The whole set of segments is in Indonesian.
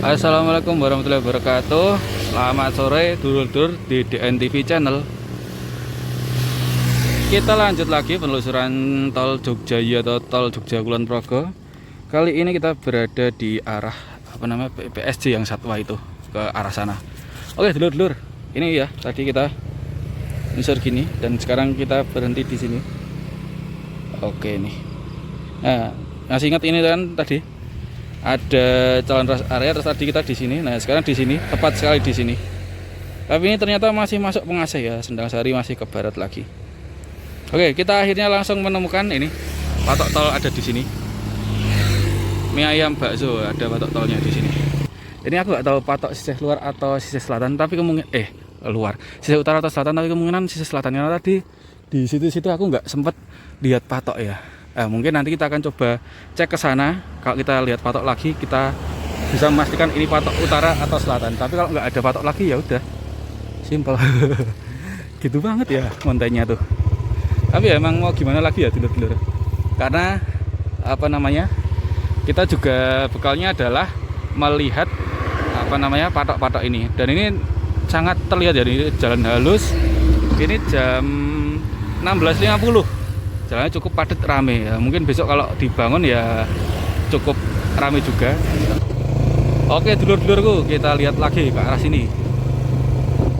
Assalamualaikum warahmatullahi wabarakatuh. Selamat sore dulur-dulur di DNTV channel. Kita lanjut lagi penelusuran tol Jogja atau tol Jogja Kulon Progo. Kali ini kita berada di arah PSJ yang Satwa itu, ke arah sana. Oke dulur-dulur, ini ya tadi kita nyusur gini dan sekarang kita berhenti di sini. Oke nih. Nah, masih ingat ini kan tadi ada jalan rest area, terus tadi kita di sini. Nah sekarang di sini, tepat sekali di sini. Tapi ini ternyata masih masuk Pengasih ya, Sendang Sari masih ke barat lagi. Oke, kita akhirnya langsung menemukan ini patok tol ada di sini. Mie ayam bakso ada patok tolnya di sini. Ini aku nggak tahu patok sisi luar atau sisi selatan, tapi kemungkinan luar, sisi utara atau selatan, tapi kemungkinan sisi selatan. Karena tadi di situ-situ aku nggak sempet lihat patok ya. Mungkin nanti kita akan coba cek ke sana. Kalau kita lihat patok lagi, kita bisa memastikan ini patok utara atau selatan. Tapi kalau nggak ada patok lagi ya udah, simpel. Gitu banget ya kontennya tuh. Tapi ya, emang mau gimana lagi ya dulur-dulur. Karena kita juga bekalnya adalah melihat patok-patok ini. Dan ini sangat terlihat ya, ini jalan halus. Ini jam 16.50. Jalannya cukup padat, rame ya. Mungkin besok kalau dibangun ya cukup rame juga. Oke dulur-dulurku, kita lihat lagi ke arah sini.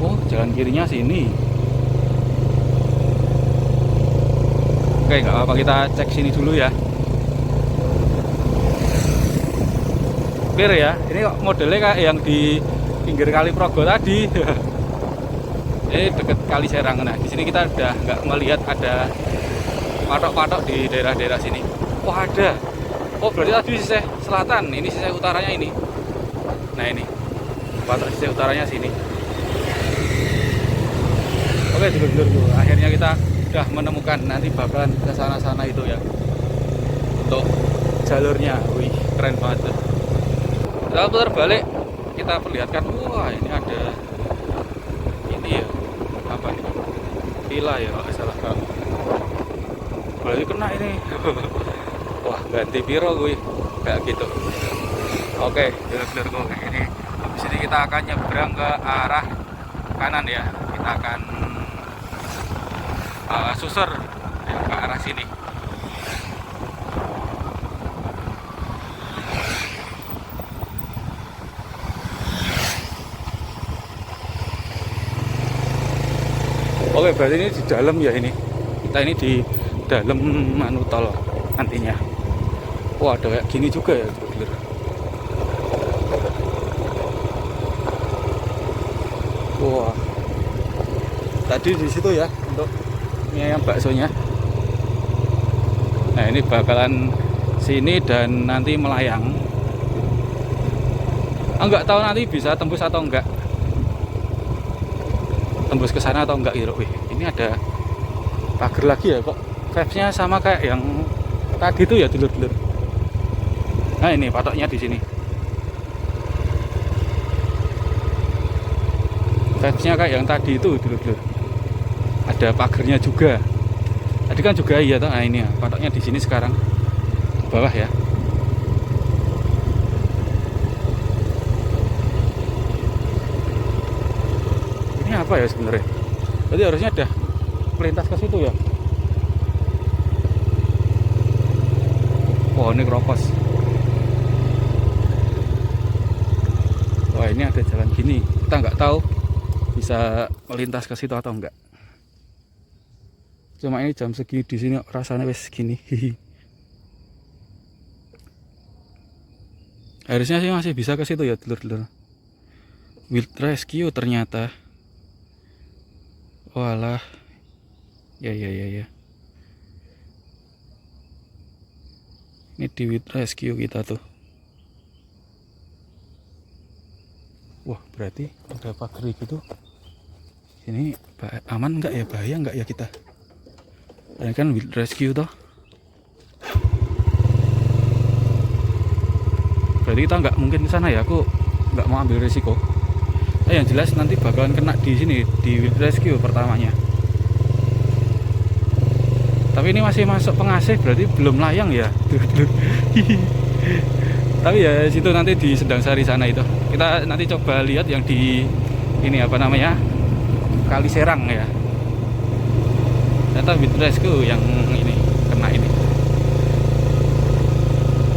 Oh, jalan kirinya sini. Oke, nggak apa-apa, kita cek sini dulu ya. Clear ya. Ini kok modelnya kayak yang di pinggir Kali Progo tadi. Ini deket Kali Serang. Nah di sini kita udah nggak melihat ada patok-patok di daerah-daerah sini. Oh ada. Oh berarti tadi sisi selatan, ini sisi utaranya ini. Nah ini patok sisi utaranya sini. Oke dulur-dulur, akhirnya kita udah menemukan, nanti bakalan ke sana-sana itu ya untuk jalurnya. Wih keren banget tuh. Kita putar balik, kita perlihatkan. Wah ini ada ini ya, apa nih, villa ya kalau salah. Berarti kena ini. Wah ganti piro gue kayak gitu. Oke dulur-dulur, ini habis ini kita akan nyebrang ke arah kanan ya. Kita akan susur ya, ke arah sini. Oke berarti ini di dalam ya, ini kita ini di dalam tol nantinya. Wah ada kayak gini juga ya dulur-dulur. Wah tadi di situ ya untuk mie ayam baksonya. Nah ini bakalan sini dan nanti melayang. Enggak tahu nanti bisa tembus atau enggak, tembus ke sana atau enggak gitu. Wih ini ada pagar lagi ya, kok vibes-nya sama kayak yang tadi itu ya dulur-dulur. Nah ini patoknya di sini. Vibes-nya kayak yang tadi itu dulur-dulur. Ada pagarnya juga. Tadi kan juga iya toh. Nah ini ya, patoknya di sini sekarang di bawah ya. Ini apa ya sebenarnya? Berarti harusnya ada melintas ke situ ya. Wah ini keropos. Wah ini ada jalan gini. Kita nggak tahu bisa melintas ke situ atau enggak. Cuma ini jam segini di sini rasanya wes gini. Harusnya sih masih bisa ke situ ya dulur-dulur. Wild Rescue ternyata. Walah. Ya. Ini di Wild Rescue kita tuh. Wah berarti ada pagar gitu. Ini aman nggak ya, bahaya nggak ya kita? Ini kan Wild Rescue toh. Berarti kita nggak mungkin ke sana ya. Aku nggak mau ambil risiko. Yang jelas nanti bakalan kena di sini di Wild Rescue pertamanya. Tapi ini masih masuk Pengasih, berarti belum layang ya. Tapi ya situ nanti di Sedangsari sana itu. Kita nanti coba lihat yang di ini apa namanya? Kali Serang ya. Ternyata Bit Rescue yang ini kena ini.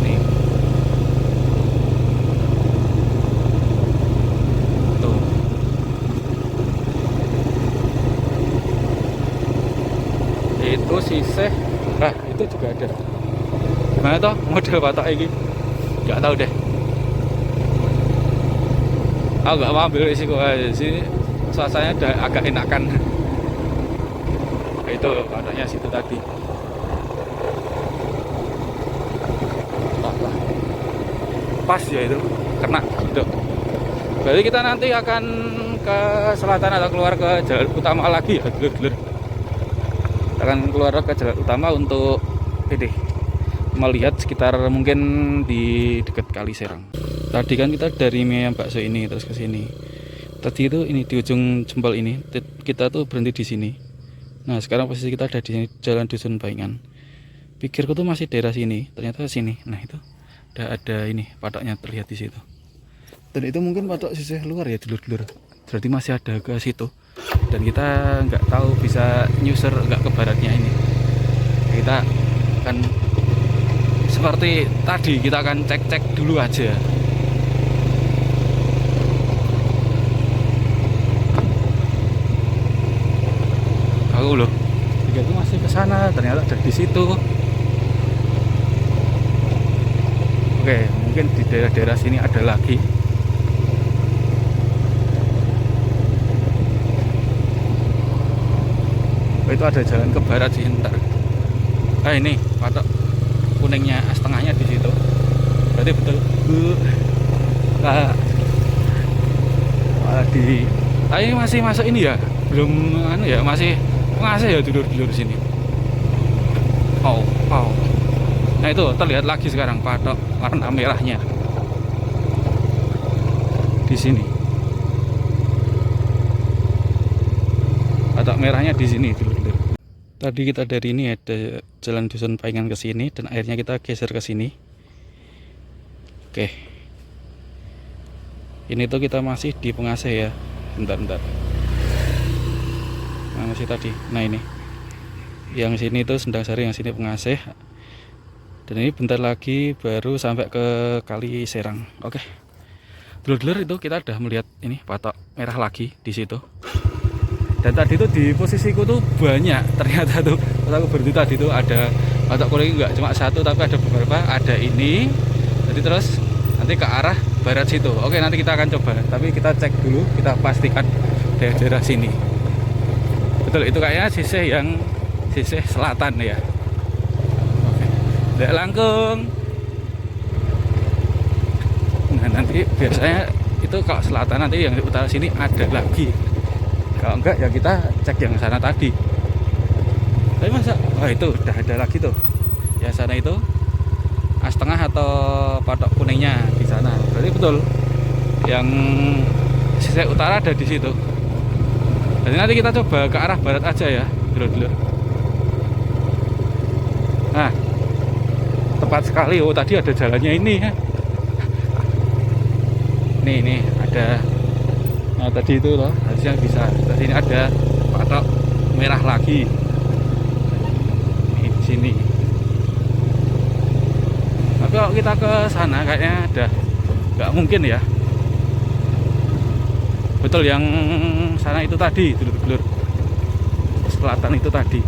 Nih. Tuh. Itu sisih. Nah, itu juga ada. Gimana toh model patok ini? Gak tahu deh. Aku gak mau ambil risiko aja sih. Suasananya udah agak enakan. Itu patoknya situ tadi. Pas ya itu kena gitu. Berarti kita nanti akan ke selatan atau keluar ke jalan utama lagi ya, dulur-dulur. Akan keluar ke jalan utama untuk ini melihat sekitar mungkin di dekat Kali Serang. Tadi kan kita dari Mie Bakso ini terus ke sini. Tadi itu ini di ujung jempol ini kita tuh berhenti di sini. Nah sekarang posisi kita ada di sini, Jalan Dusun Baingan. Pikirku tuh masih daerah sini, ternyata sini. Nah itu udah ada ini patoknya terlihat di situ. Dan itu mungkin patok sisih luar ya dulur-dulur. Berarti masih ada ke situ. Dan kita nggak tahu bisa nyuser nggak ke baratnya ini. Kita akan seperti tadi kita akan cek-cek dulu aja. Aku loh, tiga itu masih ke sana, ternyata ada di situ. Oke, mungkin di daerah-daerah sini ada lagi. Oh, itu ada jalan ke barat sih ntar. Ah ini patok kuningnya setengahnya di situ. Berarti betul. Nah, di. Ah ini masih masuk ini ya, belum anu ya, masih pengasih ya dulur-dulur sini. Oh. Nah itu terlihat lagi sekarang patok warna merahnya di sini. Patok merahnya di sini dulur-dulur. Tadi kita dari ini ada Jalan Dusun Baingan ke sini dan akhirnya kita geser ke sini. Oke. Ini tuh kita masih di pengasih ya. Bentar. Nah, masih tadi. Nah ini. Yang sini tuh Sedangsari, yang sini pengasih. Dan ini bentar lagi baru sampai ke Kali Serang. Oke. Dulur-dulur itu kita udah melihat ini patok merah lagi di situ. Dan tadi tuh di posisiku tuh banyak ternyata tuh. Pas aku berhenti tadi tuh ada patok kuning nggak cuma satu tapi ada beberapa. Ada ini. Jadi terus nanti ke arah barat situ. Oke, nanti kita akan coba. Tapi kita cek dulu, kita pastikan daerah-daerah sini. Betul, itu kayaknya sisih selatan ya. Oke. Dek langkung. Nah, nanti biasanya itu kalau selatan nanti yang di utara sini ada lagi. Kalau enggak ya kita cek yang sana tadi. Tapi masa itu udah ada lagi tuh. Ya sana itu setengah atau patok kuningnya di sana. Berarti betul. Yang sisi utara ada di situ. Jadi nanti kita coba ke arah barat aja ya, dulur-dulur. Nah, tepat sekali. Oh, tadi ada jalannya ini ya. Nih ada. Nah, tadi itu loh, harusnya bisa. Tadi ini ada patok merah lagi. Nih, di sini. Tapi kalau kita ke sana kayaknya ada nggak mungkin ya. Betul yang sana itu tadi, dulur-dulur. Selatan itu tadi.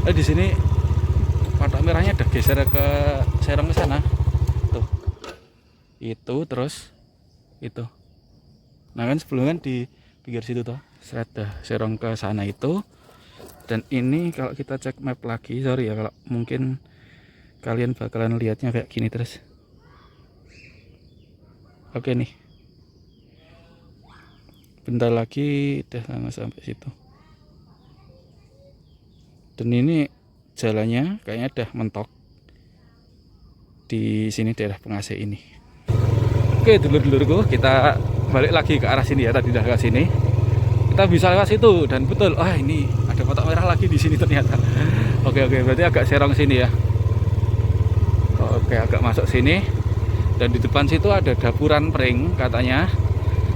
Di sini patok merahnya udah geser ke Serang ke sana. Tuh. Itu terus itu. Nah kan sebelumnya kan di pinggir situ tuh, Serang ke sana itu. Dan ini kalau kita cek map lagi, sorry ya kalau mungkin kalian bakalan lihatnya kayak gini terus. Oke nih. Bentar lagi udah sampai situ. Dan ini jalannya kayaknya udah mentok di sini daerah pengasih ini. Oke dulur-dulurku, kita balik lagi ke arah sini ya. Tadi udah ke sini, kita bisa lewat situ dan betul. Ini ada patok merah lagi di sini ternyata. Oke, berarti agak Serang sini ya. Oke, agak masuk sini. Dan di depan situ ada dapuran pring katanya.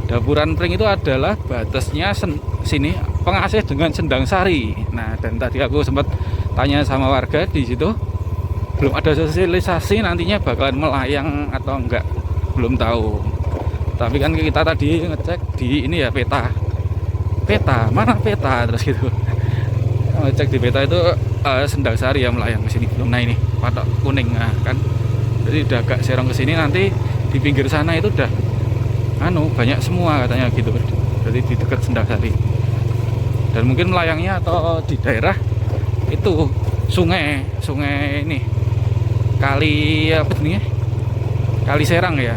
Dapuran pring itu adalah batasnya sini Pengasih dengan Sendang Sari. Nah, dan tadi aku sempat tanya sama warga di situ, belum ada sosialisasi nantinya bakalan melayang atau enggak, belum tahu. Tapi kan kita tadi ngecek di ini ya, peta mana peta terus gitu. Ngecek di peta itu Sendang Sari yang melayang ke sini belum. Nah, ini patok kuning, nah, kan jadi udah agak serong ke sini, nanti di pinggir sana itu udah banyak semua katanya gitu. Jadi di dekat Sendang Sari. Dan mungkin melayangnya atau di daerah itu sungai ini, kali apa nih, Kali Serang ya.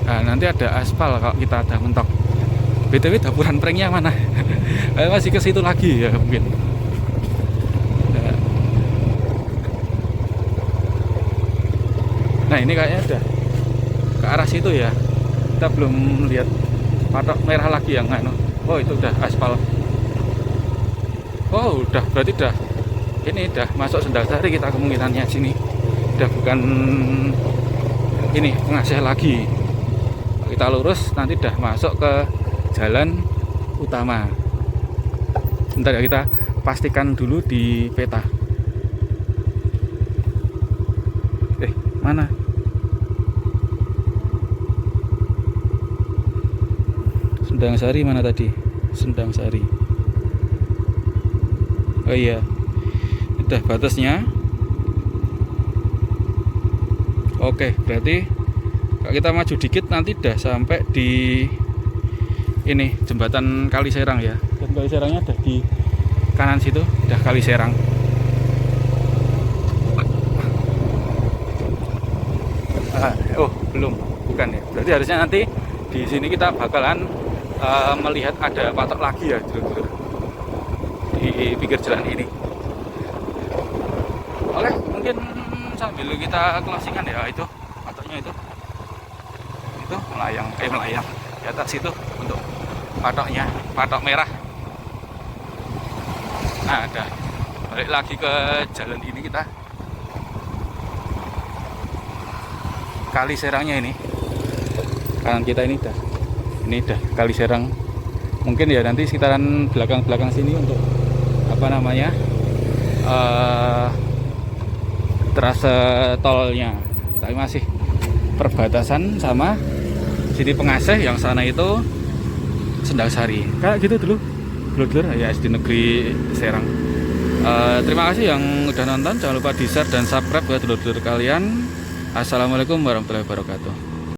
Nah, nanti ada aspal kalau kita ada mentok. BTW dapuran pranknya mana? Masih ke situ lagi ya mungkin. Nah, ini kayaknya udah ke arah situ ya. Kita belum lihat patok merah lagi yang Oh, itu udah aspal. Oh, berarti ini udah masuk Sendang Sari kita kemungkinannya sini. Udah bukan ini Pengasih lagi. Kita lurus nanti udah masuk ke jalan utama. Sebentar ya, kita pastikan dulu di peta. Mana? Sendang Sari mana tadi? Sendang Sari. Oh iya, udah batasnya. Oke, berarti kalau kita maju dikit nanti udah sampai di ini jembatan Kali Serang ya. Dan Kali Serangnya ada di kanan situ, udah Kali Serang. Oh, belum, bukan ya. Berarti harusnya nanti di sini kita bakalan melihat ada patok lagi ya, di pinggir jalan ini. Oke, mungkin sambil kita closingan ya, itu patoknya itu melayang di atas itu untuk patoknya, patok merah. Nah, ada balik lagi ke jalan ini, kita Kali Serangnya ini kanan kita ini udah Kali Serang. Mungkin ya nanti sekitaran belakang sini untuk trase tolnya. Tapi masih perbatasan sama sini Pengasih, yang sana itu Sendang Sari. Kayak gitu dulu dulur ya, SD Negeri Serang. Terima kasih yang udah nonton. Jangan lupa di share dan subscribe buat dulur-dulur kalian. Assalamualaikum warahmatullahi wabarakatuh.